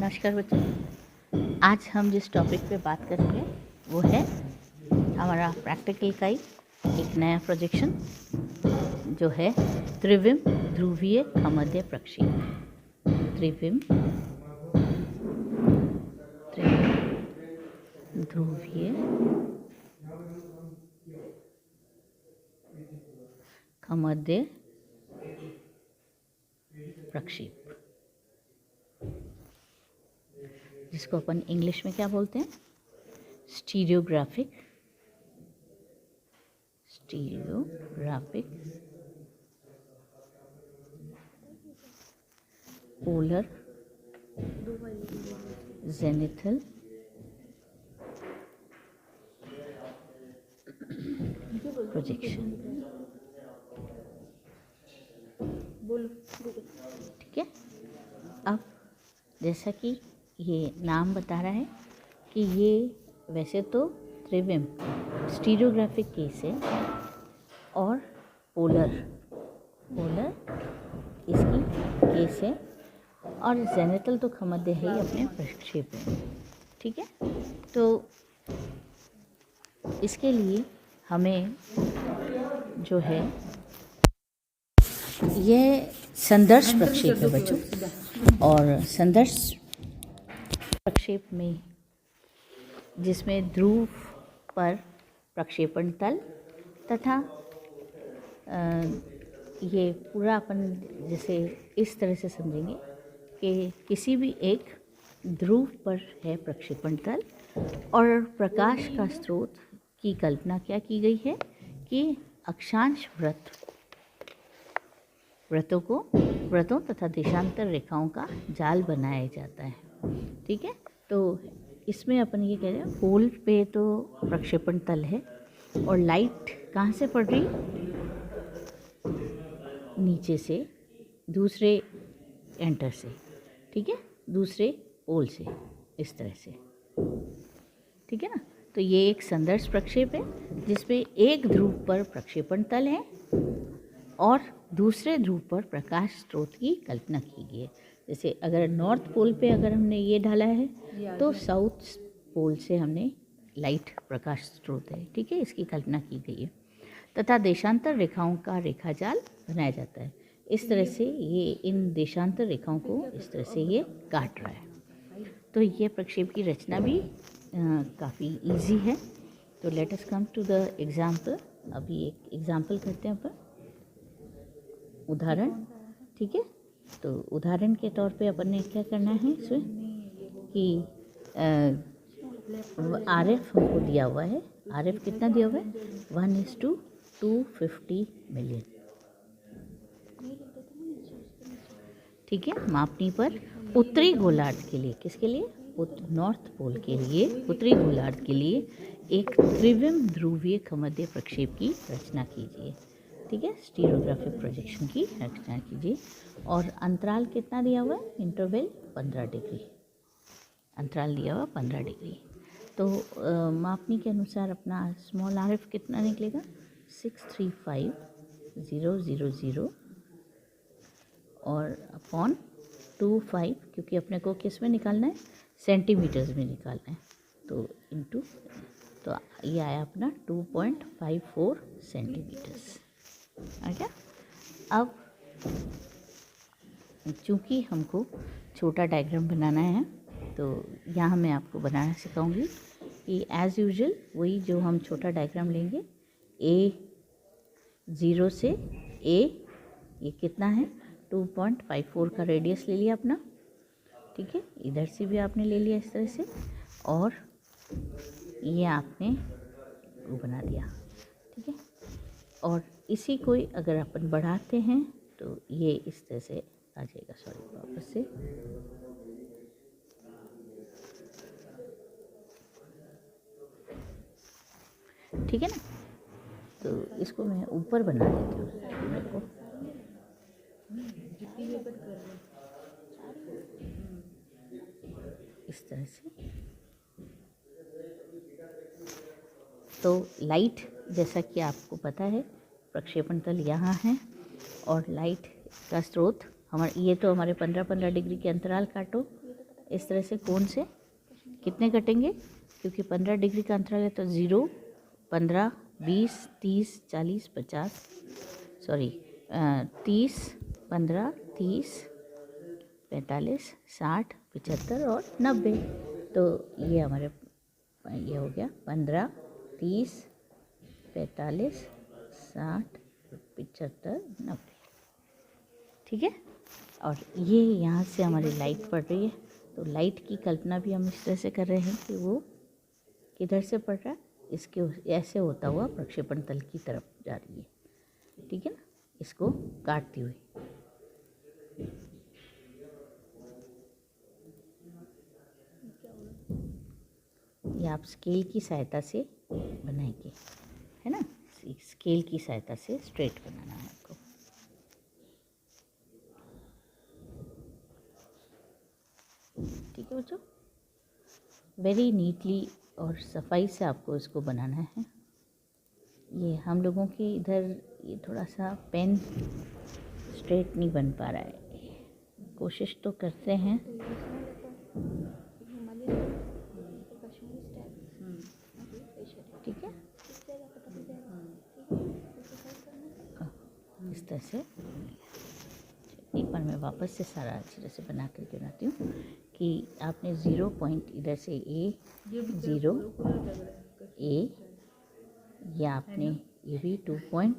नमस्कार बच्चों। आज हम जिस टॉपिक पे बात करेंगे वो है हमारा प्रैक्टिकल का ही एक नया प्रोजेक्शन जो है त्रिविम ध्रुवीय खमध्य प्रक्षेप। त्रिविम ध्रुवीय खमध्य प्रक्षेप, जिसको अपन इंग्लिश में क्या बोलते हैं, स्टीरियोग्राफिक पोलर जेनिथल प्रोजेक्शन। ठीक है। अब जैसा कि ये नाम बता रहा है कि ये वैसे तो त्रिविम स्टीरियोग्राफिक केस है और पोलर इसकी केस है और जेनिटल तो खमध्य है ही अपने प्रक्षेप में। ठीक है। तो इसके लिए हमें जो है यह संदर्श प्रक्षेप है बच्चों, और संदर्श प्रक्षेप में जिसमें ध्रुव पर प्रक्षेपण तल तथा ये पूरा अपन जैसे इस तरह से समझेंगे कि किसी भी एक ध्रुव पर है प्रक्षेपण तल और प्रकाश का स्रोत की कल्पना क्या की गई है कि अक्षांश व्रतों तथा देशांतर रेखाओं का जाल बनाया जाता है। ठीक है। तो इसमें अपन ये कह रहे हैं पोल पे तो प्रक्षेपण तल है और लाइट कहाँ से पड़ रही, नीचे से दूसरे एंटर से। ठीक है, दूसरे पोल से, इस तरह से। ठीक है ना। तो ये एक संदर्श प्रक्षेप है जिसमें एक ध्रुव पर प्रक्षेपण तल है और दूसरे ध्रुव पर प्रकाश स्रोत की कल्पना की गई है। जैसे अगर नॉर्थ पोल पे अगर हमने ये डाला है तो साउथ पोल से हमने लाइट प्रकाश स्रोत है। ठीक है, इसकी कल्पना की गई है तथा देशांतर रेखाओं का रेखाजाल बनाया जाता है। इस तरह से ये इन देशांतर रेखाओं को इस तरह से ये काट रहा है। तो ये प्रक्षेप की रचना भी काफ़ी इजी है। तो let us come to the example. अभी एक एग्जाम्पल करते हैं अपन, उदाहरण। ठीक है। तो उदाहरण के तौर पे अपन ने क्या करना है इसमें कि RF हमको दिया हुआ है। RF कितना दिया हुआ है, 1:250 मिलियन। ठीक है। मापनी पर उत्तरी गोलार्ध के लिए, किसके लिए, नॉर्थ पोल के लिए, उत्तरी गोलार्ध के लिए एक त्रिविम ध्रुवीय खमध्य प्रक्षेप की रचना कीजिए। ठीक है, स्टीरियोग्राफिक प्रोजेक्शन की रचना कीजिए। और अंतराल कितना दिया हुआ है, इंटरवल 15 डिग्री, अंतराल दिया हुआ 15 डिग्री। तो मापनी के अनुसार अपना स्मॉल RF कितना निकलेगा, 635000 और अपॉन 25, क्योंकि अपने को किस में निकालना है, सेंटीमीटर्स में निकालना है। तो इंटू, तो ये आया अपना 2.54 सेंटीमीटर्स आ गया। अब चूँकि हमको छोटा डायग्राम बनाना है तो यहाँ मैं आपको बनाना सिखाऊंगी कि एज़ यूजुअल वही जो हम छोटा डायग्राम लेंगे, A0 से A, ये कितना है 2.54 का रेडियस ले लिया अपना। ठीक है, इधर से भी आपने ले लिया इस तरह से, और ये आपने वो बना दिया। ठीक है, और इसी को अगर अपन बढ़ाते हैं तो ये इस तरह से आ जाएगा। सॉरी, वापस से। ठीक है ना। तो इसको मैं ऊपर बना देती हूँ मेरे को। इस तरह से। तो लाइट, जैसा कि आपको पता है, प्रक्षेपण तल यहाँ है और लाइट का स्रोत हमारे, ये तो हमारे 15-15 डिग्री के अंतराल काटो, इस तरह से कोण से कितने कटेंगे, क्योंकि 15 डिग्री का अंतराल है तो 0, 15, 20, 30, 40, 50, सॉरी 30, 15, 30, 45, 60, 75 और 90। तो ये हमारे ये हो गया 15, 30, 45, 60, 75, 90। ठीक है। और ये यहाँ से हमारी लाइट पड़ रही है, तो लाइट की कल्पना भी हम इस तरह से कर रहे हैं कि वो किधर से पड़ रहा है, इसके ऐसे होता हुआ प्रक्षेपण तल की तरफ जा रही है। ठीक है ना, इसको काटती हुई। ये आप स्केल की सहायता से बनाएंगे, है ना, स्केल की सहायता से स्ट्रेट बनाना है आपको। ठीक है बच्चों, वेरी नीटली और सफाई से आपको इसको बनाना है। ये हम लोगों के इधर ये थोड़ा सा पेन स्ट्रेट नहीं बन पा रहा है, कोशिश तो करते हैं। ठीक है, इस तरह से एक बार मैं वापस से सारा अच्छी तरह से बना करके बनाती हूँ कि आपने 0 पॉइंट इधर से A 0 A, या आपने ये भी 2 पॉइंट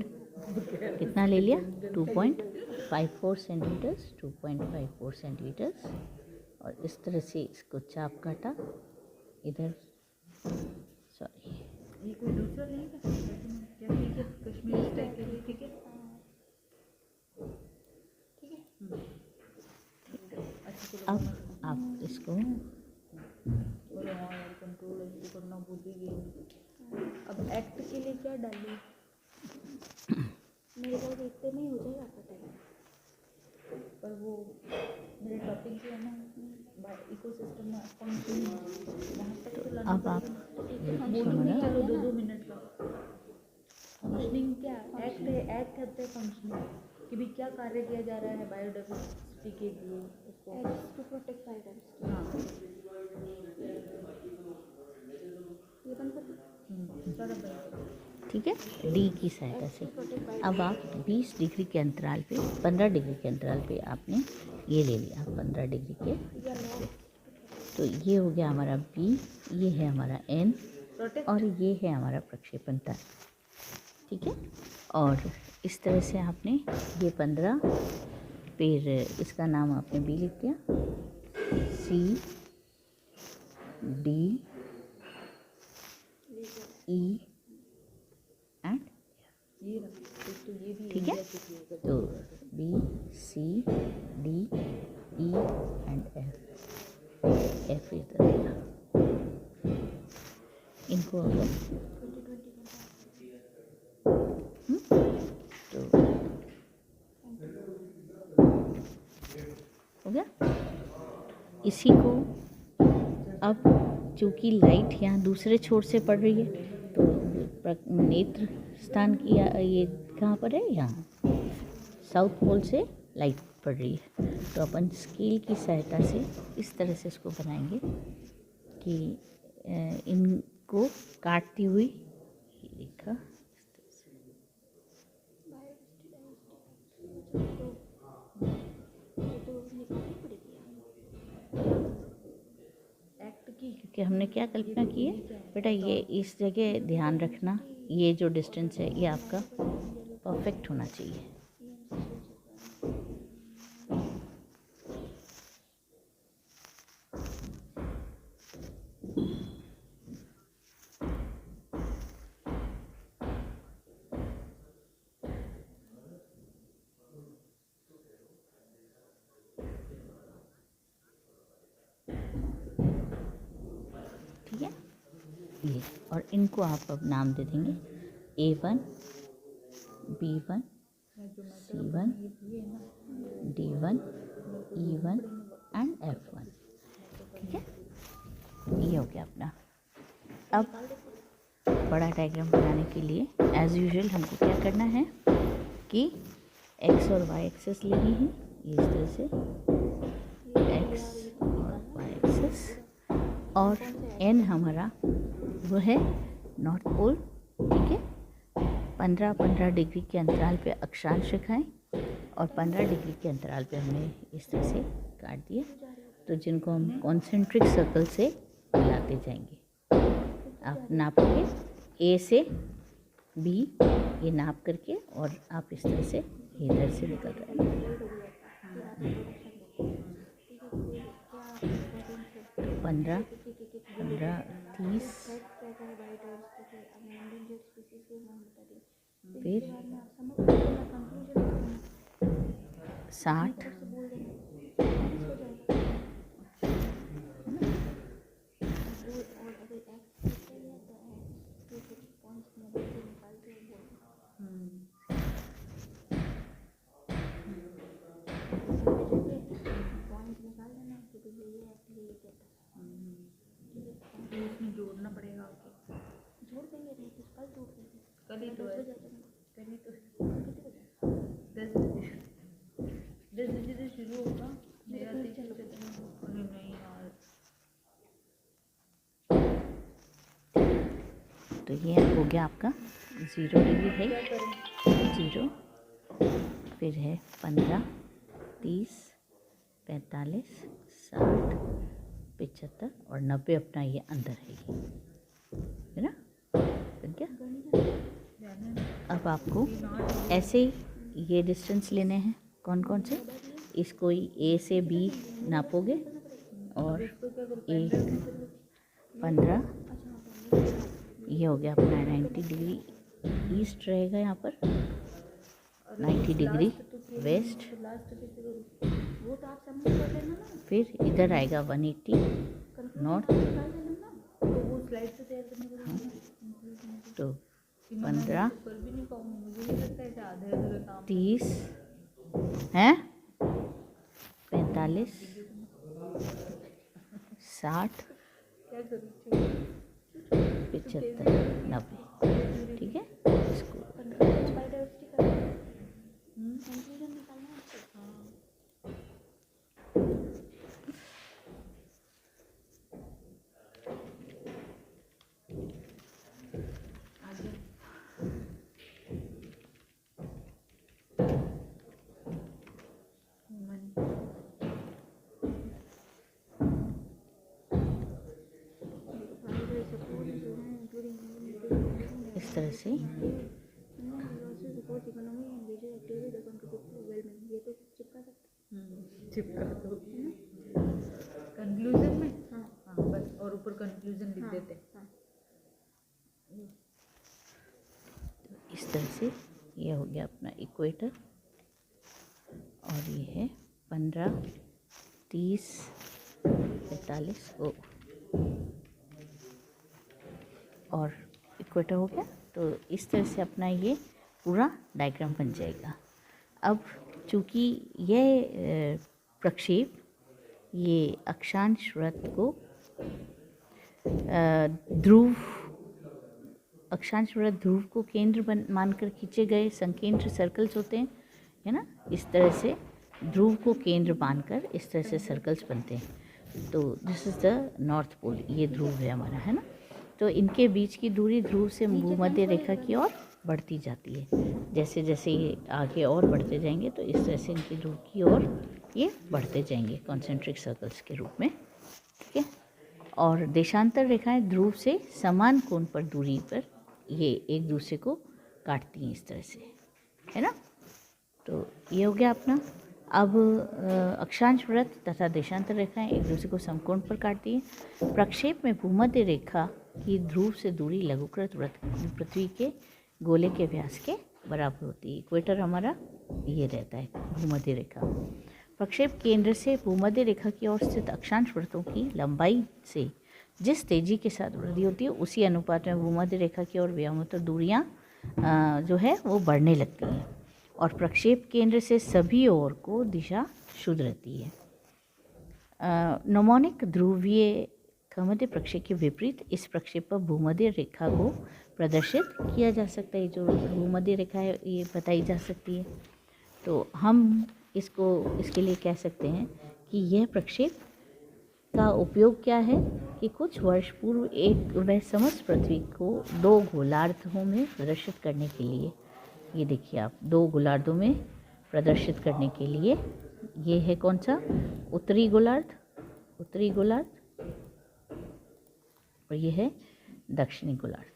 कितना ले लिया, 2.54 सेंटीमीटर्स, 2.54 सेंटीमीटर्स, और इस तरह से इसको चाप काटा इधर। सॉरी, ये कोई दूसरा नहीं है क्या? ठीक है, कश्मीरी स्टाइल के लिए ठीक है। अब आप इसको कंट्रोल करना भूल ही गए। अब एक्ट के लिए क्या डालूं? मेरे को देखते नहीं हो जाएगा आपका टाइम, पर वो मेरे टॉपिक जो है ना इकोसिस्टम में फंक्शन, वहाँ तक तो लाना अब आप बोलूँ नहीं चलो 2-2 मिनट का। फंक्शनिंग क्या एक्ट करते हैं फंक्शनिंग कि भी क्या कार्य किया जा रहा है बायोडाइवर्सिटी के लिए, उसको टू प्रोटेक्ट बायोडाइवर्सिटी। हाँ ये बंद कर दो। सारा बन। ठीक है, डी की सहायता से। अब आप 20 डिग्री के अंतराल पे, 15 डिग्री के अंतराल पे आपने ये ले लिया, 15 डिग्री के, तो ये हो गया हमारा बी, ये है हमारा एन, और ये है हमारा प्रक्षेपण तल। ठीक है, और इस तरह से आपने ये 15, फिर इसका नाम आपने बी लिख दिया, सी डी ई एंड, ये तो ये भी ठीक है, तो B C D E and F is the, इनको अगर तो हो गया। इसी को अब चूँकि लाइट यहाँ दूसरे छोर से पड़ रही है, तो नेत्र स्थान की ये कहाँ पर है, यहाँ साउथ पोल से लाइट पड़ रही है, तो अपन स्केल की सहायता से इस तरह से इसको बनाएंगे कि इनको काटती हुई रेखा एक्ट की, क्योंकि हमने क्या कल्पना की है बेटा, ये इस जगह ध्यान रखना, ये जो डिस्टेंस है ये आपका परफेक्ट होना चाहिए। ठीक है, ये, और इनको आप अब नाम दे देंगे A1 B1 C1 D1 E1 and F1। ठीक है, ये हो गया अपना। अब बड़ा डायग्राम बनाने के लिए एज यूजुअल हमको क्या करना है कि एक्स और वाई एक्सेस लेनी है, इस तरह से एक्स और वाई एक्सेस और एन हमारा वो है नॉर्थ पोल, ठीक है। 15-15 डिग्री के अंतराल पे अक्षांश रेखाएं और 15 डिग्री के अंतराल पे हमने इस तरह से काट दिए, तो जिनको हम कॉन्सेंट्रिक सर्कल से मिलाते जाएंगे। आप नापोगे ए से बी, ये नाप करके, और आप इस तरह से इधर से निकल रहे हैं। 15, 30, फिर 60, इसमें जोड़ना पड़ेगा आपको। जोड़ देंगे, नहीं तो कल जोड़ देंगे। कल ही तो है, कल ही तो 10 बजे से शुरू होगा मेरा। अरे नहीं यार, तो ये हो गया आपका 0 डिग्री है, 0, फिर है 15, 30, 45, 60, 75 और 90 अपना ये अंदर है ना, बन गया। अब आपको ऐसे ही ये डिस्टेंस लेने हैं, कौन कौन से, इसको ए से बी नापोगे और 1, 15, ये हो गया अपना 90 डिग्री ईस्ट रहेगा यहाँ पर, 90 डिग्री वेस्ट, वो तो आप सबमिट कर देना ना, फिर इधर आएगा 180 नॉर्थ, निकाल देना ना। तो वो स्लाइड से तैयार करने को बोलना। तो 15, कर भी नहीं पाऊंगी, मुझे नहीं लगता है आधे अधूरे काम। 30 हैं, 45, 60, क्या करूँ, 75, 90, ठीक है। इसको बायोडाइवर्सिटी करना है, कंक्लूजन निकालना है आपको। इस तरह से चिपका दो कंक्लूजन में। हाँ बस, और ऊपर कंक्लूजन लिख देते हैं। इस तरह से ये हो गया अपना इक्वेटर, और ये है 15, 30, 45 और इक्वेटर हो गया। तो इस तरह से अपना ये पूरा डायग्राम बन जाएगा। अब चूँकि यह प्रक्षेप ये अक्षांश वृत्त को ध्रुव, अक्षांश वृत्त ध्रुव को केंद्र मानकर खींचे गए संकेंद्र सर्कल्स होते हैं, है ना। इस तरह से ध्रुव को केंद्र मानकर इस तरह से सर्कल्स बनते हैं। तो this is the north pole, ये ध्रुव है हमारा, है ना। तो इनके बीच की दूरी ध्रुव से भूमध्य रेखा की ओर बढ़ती जाती है। जैसे जैसे ये आगे और बढ़ते जाएंगे तो इस तरह से इनकी ध्रुव की ओर ये बढ़ते जाएंगे कॉन्सेंट्रिक सर्कल्स के रूप में, ठीक है। और देशांतर रेखाएं ध्रुव से समान कोण पर दूरी पर ये एक दूसरे को काटती हैं इस तरह से, है ना। तो ये हो गया अपना। अब अक्षांश वृत्त तथा देशांतर रेखाएं एक दूसरे को समकोण पर काटती हैं। प्रक्षेप में भूमध्य रेखा की ध्रुव से दूरी लघुकृत वृत्त पृथ्वी के गोले के व्यास के बराबर होती है। इक्वेटर हमारा ये रहता है, भूमध्य रेखा। प्रक्षेप केंद्र से भूमध्य रेखा की ओर स्थित अक्षांश वृत्तों की लंबाई से जिस तेजी के साथ वृद्धि होती है उसी अनुपात में भूमध्य रेखा की ओर व्यामोत्तर दूरियां जो है वो बढ़ने लगती हैं, और प्रक्षेप केंद्र से सभी ओर को दिशा शुद्ध रहती है। नोमोनिक ध्रुवीय भूमध्य प्रक्षेप के विपरीत इस प्रक्षेप पर भूमध्य रेखा को प्रदर्शित किया जा सकता है। जो भूमध्य रेखा है ये बताई जा सकती है। तो हम इसको इसके लिए कह सकते हैं कि यह प्रक्षेप का उपयोग क्या है कि कुछ वर्ष पूर्व एक वह समस्त पृथ्वी को 2 गोलार्धों में प्रदर्शित करने के लिए, ये देखिए आप 2 गोलार्धों में प्रदर्शित करने के लिए, ये है कौन सा, उत्तरी गोलार्ध और ये है दक्षिणी गोलार्ध।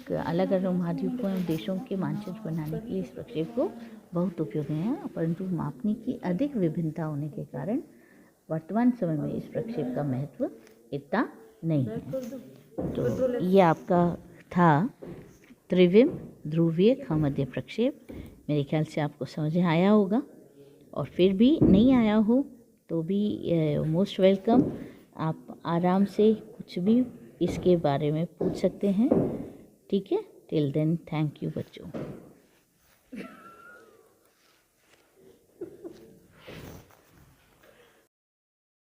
अलग अलग महाद्वीपों एवं देशों के मानचित्र बनाने के लिए इस प्रक्षेप को बहुत उपयोग है, परंतु मापने की अधिक विभिन्नता होने के कारण वर्तमान समय में इस प्रक्षेप का महत्व इतना नहीं है। तो ये आपका था त्रिविम ध्रुवीय खमध्य प्रक्षेप। मेरे ख्याल से आपको समझ आया होगा, और फिर भी नहीं आया हो तो भी मोस्ट वेलकम। आप आराम से कुछ भी इसके बारे में पूछ सकते हैं, ठीक है। टिल देन थैंक यू बच्चों।